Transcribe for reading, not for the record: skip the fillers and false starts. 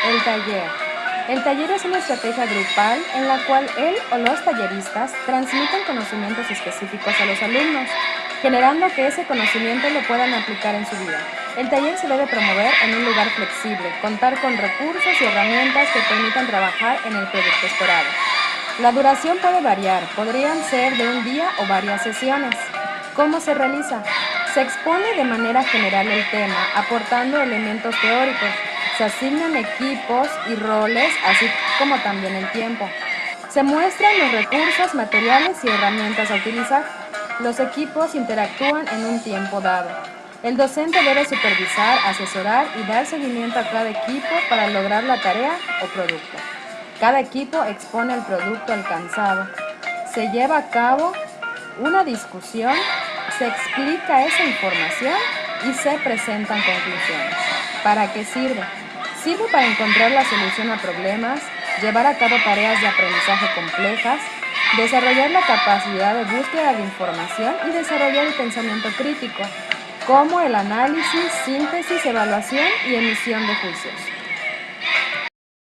El taller. El taller es una estrategia grupal en la cual él o los talleristas transmiten conocimientos específicos a los alumnos, generando que ese conocimiento lo puedan aplicar en su vida. El taller se debe promover en un lugar flexible, contar con recursos y herramientas que permitan trabajar en el proyecto esperado. La duración puede variar, podrían ser de un día o varias sesiones. ¿Cómo se realiza? Se expone de manera general el tema, aportando elementos teóricos. Se asignan equipos y roles, así como también el tiempo. Se muestran los recursos, materiales y herramientas a utilizar. Los equipos interactúan en un tiempo dado. El docente debe supervisar, asesorar y dar seguimiento a cada equipo para lograr la tarea o producto. Cada equipo expone el producto alcanzado. Se lleva a cabo una discusión, se explica esa información y se presentan conclusiones. ¿Para qué sirve? Sirve para encontrar la solución a problemas, llevar a cabo tareas de aprendizaje complejas, desarrollar la capacidad de búsqueda de información y desarrollar el pensamiento crítico, como el análisis, síntesis, evaluación y emisión de juicios.